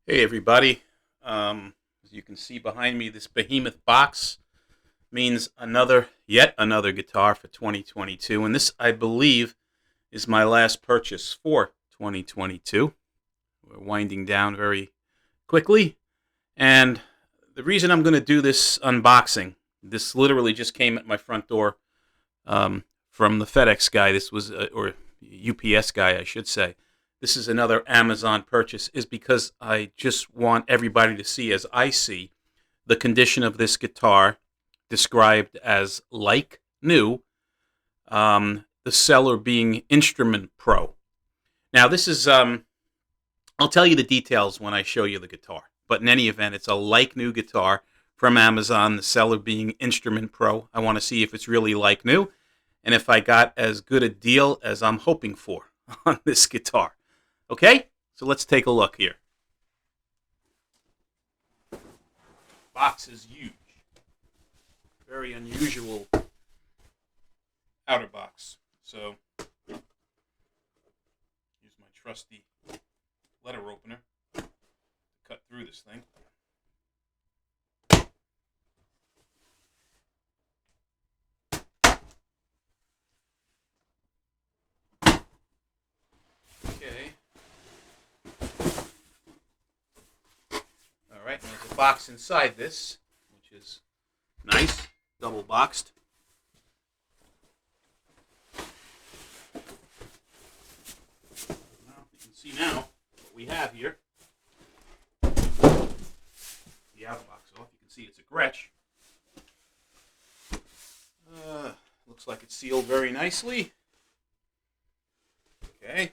Hey everybody. As you can see behind me, this behemoth box means yet another guitar for 2022. And this, I believe, is my last purchase for 2022. We're winding down very quickly. And the reason I'm going to do this unboxing, this literally just came at my front door from the FedEx guy. This was, or UPS guy, I should say. This is another Amazon purchase, is because I just want everybody to see, as I see, the condition of this guitar described as like new, the seller being Instrument Pro. Now, this is, I'll tell you the details when I show you the guitar, but in any event, it's a like new guitar from Amazon, the seller being Instrument Pro. I want to see if it's really like new and if I got as good a deal as I'm hoping for on this guitar. Okay, so let's take a look here. Box is huge. Very unusual outer box. So, use my trusty letter opener to cut through this thing. Okay. Alright, and there's a box inside this, which is nice, double boxed. Well, you can see now what we have here. The outer box off, you can see it's a Gretsch. Looks like it's sealed very nicely. Okay.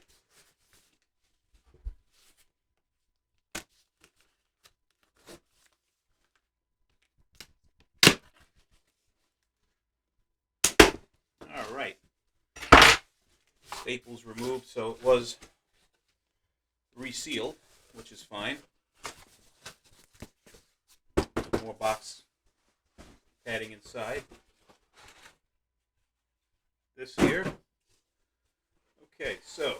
All right. Staples removed, so it was resealed, which is fine. More box padding inside. This here. Okay, so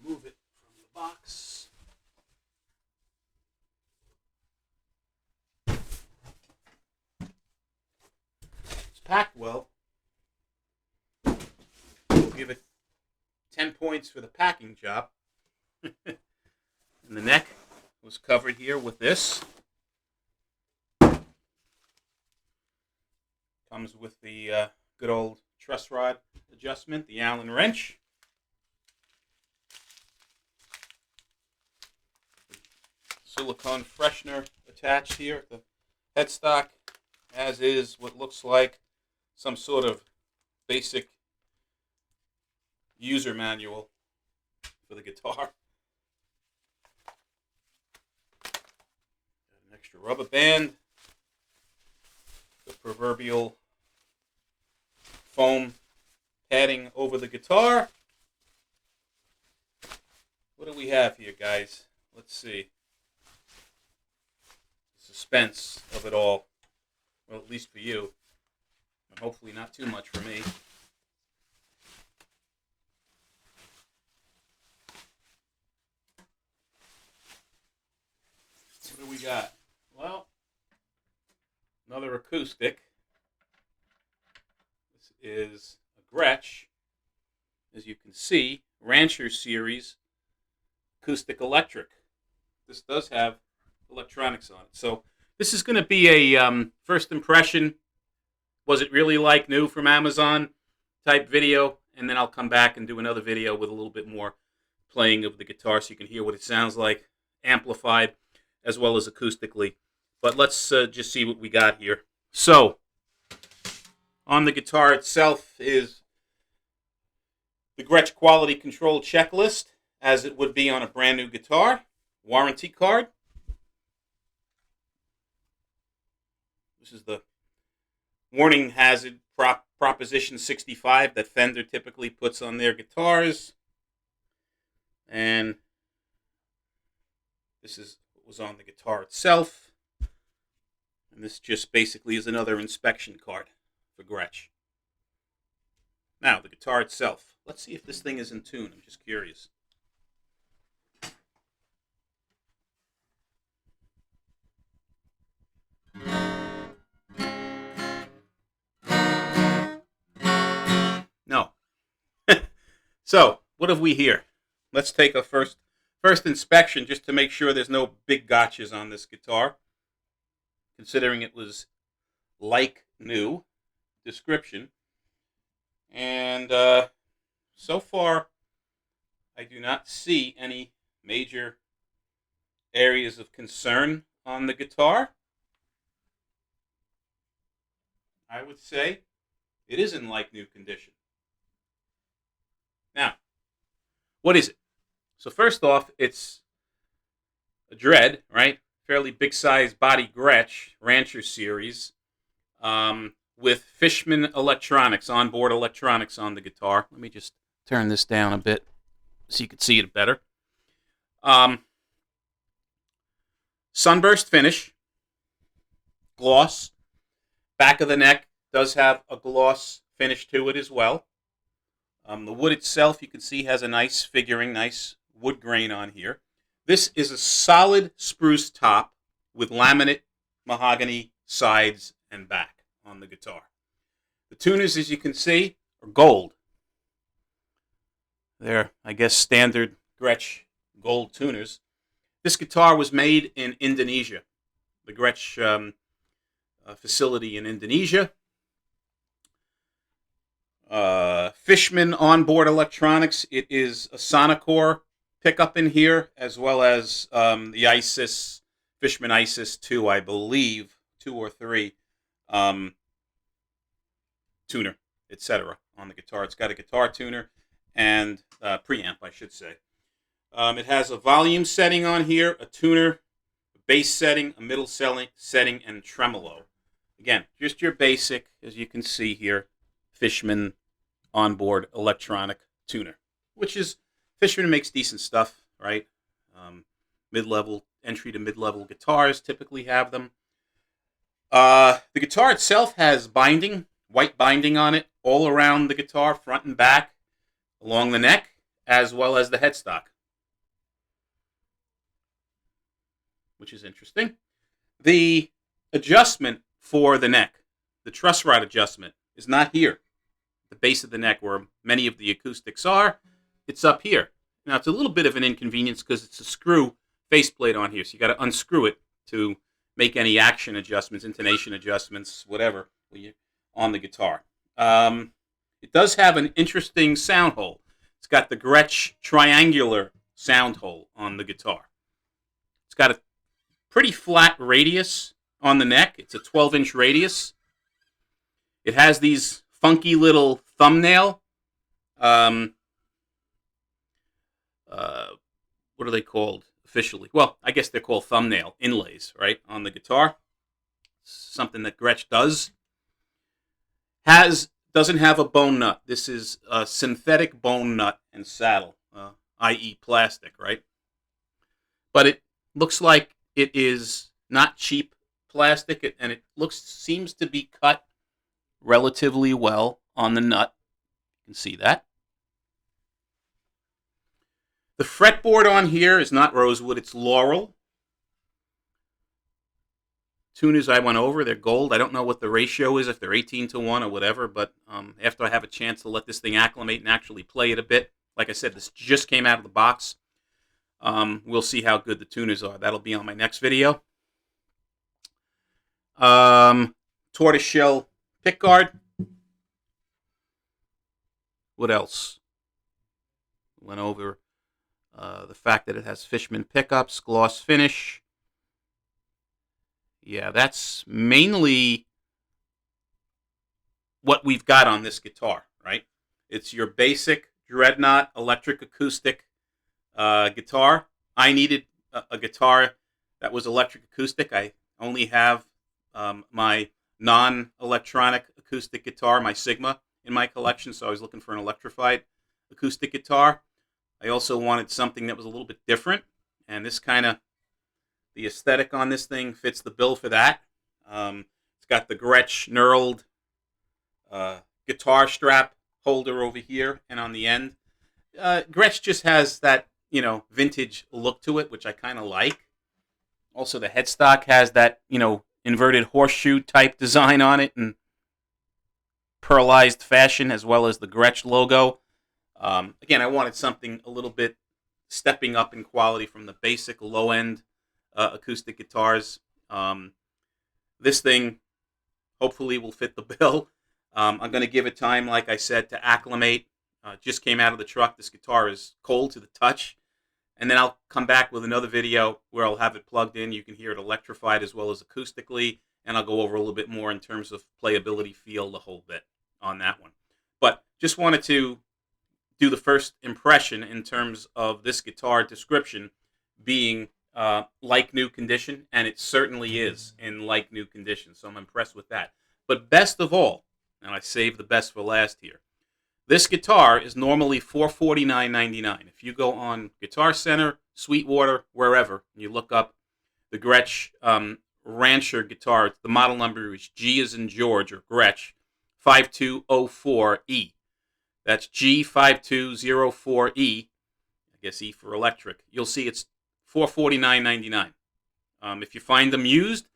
remove it from the box. It's packed well. We'll give it 10 points for the packing job. And the neck was covered here with this. Comes with the good old truss rod adjustment, the Allen wrench. Silicone freshener attached here at the headstock, as is what looks like some sort of basic user manual for the guitar. Got an extra rubber band, the proverbial foam padding over the guitar. What do we have here, guys? Let's see. Suspense of it all. Well, at least for you. And hopefully not too much for me. What do we got? Well, another acoustic. This is a Gretsch. As you can see, Rancher Series Acoustic-Electric. This does have electronics on it. So this is going to be a first impression. Was it really like new from Amazon type video? And then I'll come back and do another video with a little bit more playing of the guitar so you can hear what it sounds like, amplified as well as acoustically. But let's just see what we got here. So on the guitar itself is the Gretsch quality control checklist, as it would be on a brand new guitar. Warranty card. This is the warning hazard Proposition 65 that Fender typically puts on their guitars. And this is what was on the guitar itself. And this just basically is another inspection card for Gretsch. Now, the guitar itself. Let's see if this thing is in tune. I'm just curious. So, what have we here? Let's take a first inspection just to make sure there's no big gotchas on this guitar, considering it was like new description. And so far, I do not see any major areas of concern on the guitar. I would say it is in like new condition. Now, what is it? So first off, it's a Dread, right? Fairly big size body Gretsch Rancher series with Fishman electronics, onboard electronics on the guitar. Let me just turn this down a bit so you can see it better. Sunburst finish, gloss. Back of the neck does have a gloss finish to it as well. The wood itself, you can see, has a nice figuring, nice wood grain on here. This is a solid spruce top with laminate mahogany sides and back on the guitar. The tuners, as you can see, are gold. They're, I guess, standard Gretsch gold tuners. This guitar was made in Indonesia, the Gretsch facility in Indonesia. Fishman onboard electronics. It is a Sonocore pickup in here, as well as the Isis, Fishman Isis 2, I believe, 2 or 3, tuner, etc. on the guitar. It's got a guitar tuner and preamp, I should say. It has a volume setting on here, a tuner, a bass setting, a middle setting, and tremolo. Again, just your basic, as you can see here, Fishman onboard electronic tuner, which is, Fishman makes decent stuff, right? Mid-level, entry to mid-level guitars typically have them. The guitar itself has binding, white binding on it, all around the guitar, front and back, along the neck, as well as the headstock, which is interesting. The adjustment for the neck, the truss rod adjustment, is not here. The base of the neck, where many of the acoustics are, it's up here. Now, it's a little bit of an inconvenience because it's a screw faceplate on here, so you got to unscrew it to make any action adjustments, intonation adjustments, whatever, on the guitar. It does have an interesting sound hole. It's got the Gretsch triangular sound hole on the guitar. It's got a pretty flat radius on the neck. It's a 12-inch radius. It has these funky little thumbnail, what are they called officially? Well, I guess they're called thumbnail inlays, right, on the guitar. Something that Gretsch does. Doesn't have a bone nut. This is a synthetic bone nut and saddle, i.e. plastic, right? But it looks like it is not cheap plastic, and it seems to be cut relatively well on the nut. You can see that. The fretboard on here is not rosewood, it's laurel. Tuners I went over, they're gold. I don't know what the ratio is, if they're 18-1 or whatever, but after I have a chance to let this thing acclimate and actually play it a bit, like I said, this just came out of the box. We'll see how good the tuners are. That'll be on my next video. Tortoiseshell pickguard. What else? Went over the fact that it has Fishman pickups, gloss finish. Yeah, that's mainly what we've got on this guitar, right? It's your basic Dreadnought electric acoustic guitar. I needed a guitar that was electric acoustic. I only have my non-electronic acoustic guitar, my Sigma, in my collection, so I was looking for an electrified acoustic guitar. I also wanted something that was a little bit different, and this kind of, the aesthetic on this thing fits the bill for that. It's got the Gretsch knurled guitar strap holder over here and on the end. Gretsch just has that, vintage look to it, which I kind of like. Also, the headstock has that, inverted horseshoe type design on it in pearlized fashion, as well as the Gretsch logo. Again, I wanted something a little bit stepping up in quality from the basic low-end acoustic guitars. This thing hopefully will fit the bill. I'm going to give it time, like I said, to acclimate. Just came out of the truck. This guitar is cold to the touch. And then I'll come back with another video where I'll have it plugged in. You can hear it electrified as well as acoustically. And I'll go over a little bit more in terms of playability, feel, the whole bit on that one. But just wanted to do the first impression in terms of this guitar description being like new condition. And it certainly is in like new condition. So I'm impressed with that. But best of all, and I saved the best for last here, this guitar is normally $449.99. If you go on Guitar Center, Sweetwater, wherever, and you look up the Gretsch Rancher guitar, the model number is G as in George, or Gretsch 5204E. That's G5204E. I guess E for electric. You'll see it's $449.99. If you find them used,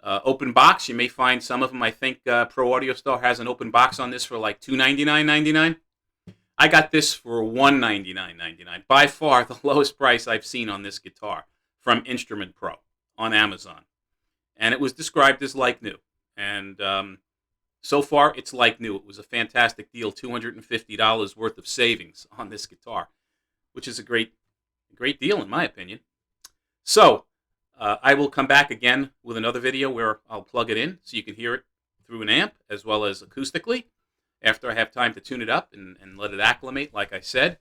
open box, you may find some of them. I think Pro Audio Store has an open box on this for like $299.99. I got this for $199.99. By far the lowest price I've seen on this guitar from Instrument Pro on Amazon. And it was described as like new. And so far, it's like new. It was a fantastic deal, $250 worth of savings on this guitar, which is a great deal in my opinion. So, I will come back again with another video where I'll plug it in so you can hear it through an amp as well as acoustically after I have time to tune it up and let it acclimate, like I said.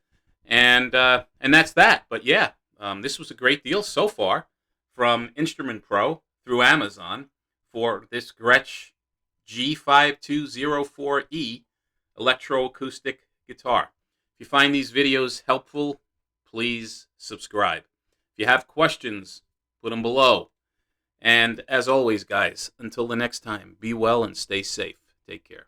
And that's that. But yeah, this was a great deal so far from Instrument Pro through Amazon for this Gretsch G5204E electroacoustic guitar. If you find these videos helpful, please subscribe. If you have questions, put them below. And as always, guys, until the next time, be well and stay safe. Take care.